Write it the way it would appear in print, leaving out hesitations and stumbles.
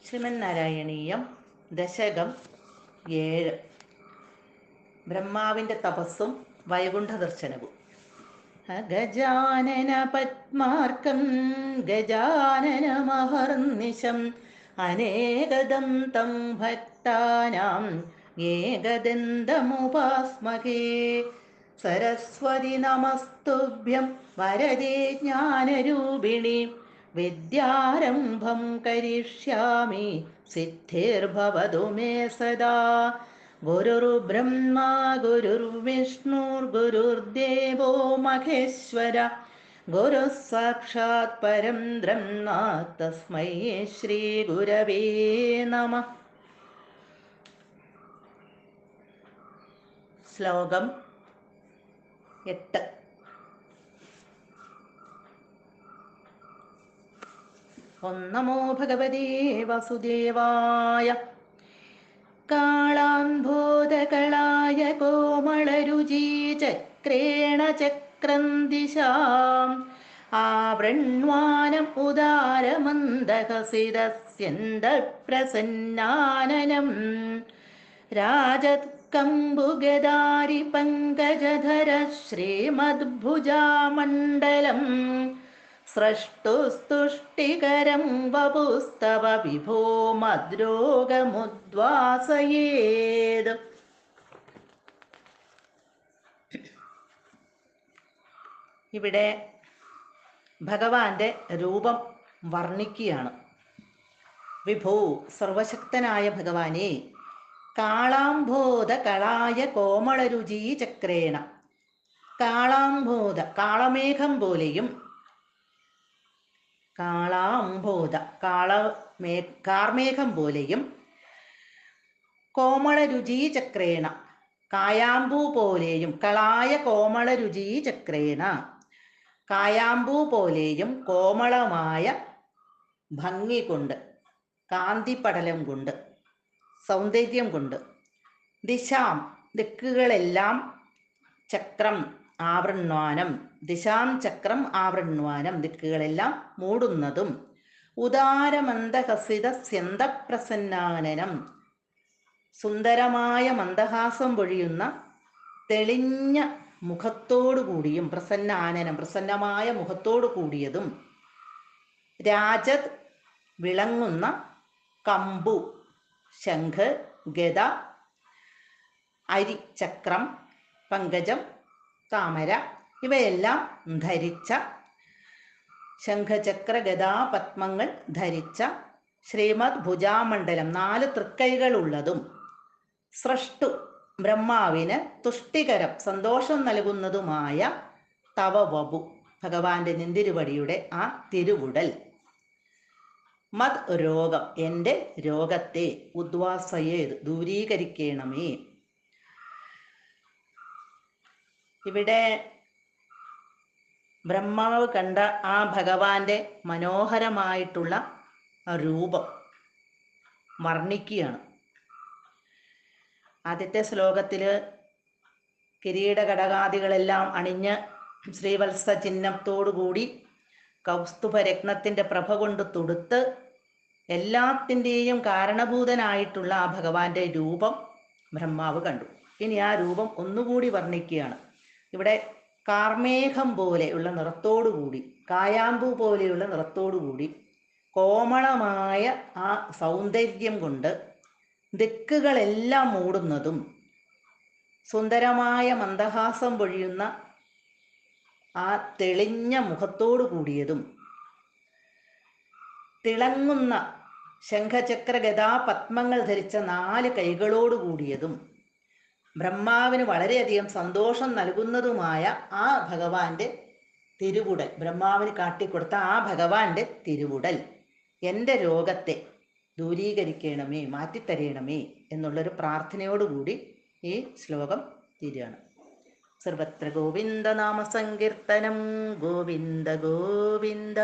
ശ്രീമന്നാരായണീയം ദശകം 7. ബ്രഹ്മാവിൻ്റെ തപസ്സും വൈകുണ്ഠ ദർശനവും. ഗജാനന പത്മാർക്കം ഗജാനനമഹർനിശം അനേകദന്തം ഭക്താനാം ഏകദന്തമുപാസ്മഹേ. സരസ്വതി നമസ്തുഭ്യം വരദേ ജ്ഞാനരൂപിണി വിദ്യാരംഭം കരിഷ്യാമി സിദ്ധിർഭവതു മേ സദാ. ഗുരുർബ്രഹ്മാ ഗുരുർവിഷ്ണുർഗുരുർദേവോ മഹേശ്വര ഗുരുഃ സാക്ഷാത് പരം ബ്രഹ്മ തസ്മൈ ശ്രീ ഗുരവേ നമഃ. ശ്ലോകം 8. ഓം നമോ ഭഗവതേ വാസുദേവായ. കാളാംബോധകളായ കോമളരുചി ചക്രേണ ചക്രം ദിശാം ആവൃണ്വാനം ഉദാരമന്ദഹസിതസ്യന്തഃപ്രസന്നാനനം രാജത്കംബുഗദാരി പങ്കജധര ശ്രീമദ്ഭുജാമണ്ഡലം സ്രഷ്ടുസ്തുഷ്ടികരം വപുസ്തവ വിഭോ മദ്രോഗമുദ്വാസയേത്. ഇവിടെ ഭഗവാന്റെ രൂപം വർണ്ണിക്കുകയാണ്. വിഭോ, സർവശക്തനായ ഭഗവാനെ, കാളാംബോധ കളായ കോമളരുചി ചക്രേണ, കാളാംബോധ കാളമേഘം പോലെയും, കാളാംബോധ കാർമേഘം പോലെയും, കോമളരുചി ചക്രേണ കായാമ്പൂ പോലെയും, കളായ കോമളരുചി ചക്രേണ കായാമ്പൂ പോലെയും കോമളമായ ഭംഗി കൊണ്ട്, കാന്തിപടലം കൊണ്ട്, സൗന്ദര്യം കൊണ്ട്, ദിശാം ദിക്കുകളെല്ലാം, ചക്രം ആവൃണ്വാനം ദിശാം ചക്രം ആവൃണ്വാനം ദിക്കുകളെല്ലാം മൂടുന്നതും, ഉദാരമന്ദഹസിത സ്യന്തപ്രസന്നാനനം സുന്ദരമായ മന്ദഹാസം പൊഴിയുന്ന തെളിഞ്ഞ മുഖത്തോടു കൂടിയും, പ്രസന്നാനനം പ്രസന്നമായ മുഖത്തോടു കൂടിയതും, രാജത് വിളങ്ങുന്ന കമ്പു ശംഖ് ഗദ അരി ചക്രം പങ്കജം താമര ഇവയെല്ലാം ധരിച്ച, ശംഖചക്ര ഗദാ പത്മങ്ങൾ ധരിച്ച ശ്രീമദ് ഭുജാമണ്ഡലം 4 തൃക്കൈകളുള്ളതും, സ്രഷ്ടു ബ്രഹ്മാവിന് തുഷ്ടികരം സന്തോഷം നൽകുന്നതുമായ തവ വപു ഭഗവാന്റെ നെന്തിരുവടിയുടെ ആ തിരുവുടൽ, മത് രോഗം എൻ്റെ രോഗത്തെ, ഉദ്വാസയേത് ദൂരീകരിക്കണമേ. ഇവിടെ ബ്രഹ്മാവ് കണ്ട ആ ഭഗവാന്റെ മനോഹരമായിട്ടുള്ള രൂപം വർണ്ണിക്കുകയാണ്. ആദ്യത്തെ ശ്ലോകത്തിൽ കിരീടഘടകാദികളെല്ലാം അണിഞ്ഞ് ശ്രീവത്സ ചിഹ്നത്തോടുകൂടി കൗസ്തുഭരത്നത്തിൻ്റെ പ്രഭ കൊണ്ട് തൊടുത്ത് എല്ലാത്തിൻ്റെയും കാരണഭൂതനായിട്ടുള്ള ആ ഭഗവാന്റെ രൂപം ബ്രഹ്മാവ് കണ്ടു. ഇനി ആ രൂപം ഒന്നുകൂടി വർണ്ണിക്കുകയാണ്. ഇവിടെ കാർമേഘം പോലെയുള്ള നിറത്തോടുകൂടി, കായാമ്പൂ പോലെയുള്ള നിറത്തോടുകൂടി, കോമളമായ ആ സൗന്ദര്യം കൊണ്ട് ദിക്കുകളെല്ലാം മൂടുന്നതും, സുന്ദരമായ മന്ദഹാസം പൊഴിയുന്ന ആ തെളിഞ്ഞ മുഖത്തോടു കൂടിയതും, തിളങ്ങുന്ന ശംഖചക്ര ഗദാ പത്മങ്ങൾ ധരിച്ച 4 കൈകളോടുകൂടിയതും, ബ്രഹ്മാവിന് വളരെയധികം സന്തോഷം നൽകുന്നതുമായ ആ ഭഗവാന്റെ തിരുവുടൽ, ബ്രഹ്മാവിന് കാട്ടിക്കൊടുത്ത ആ ഭഗവാന്റെ തിരുവുടൽ എൻ്റെ രോഗത്തെ ദൂരീകരിക്കണമേ, മാറ്റിത്തരയണമേ എന്നുള്ളൊരു പ്രാർത്ഥനയോടുകൂടി ഈ ശ്ലോകം തീരുകയാണ്. സർവത്ര ഗോവിന്ദ നാമ സങ്കീർത്തനം. ഗോവിന്ദ ഗോവിന്ദ.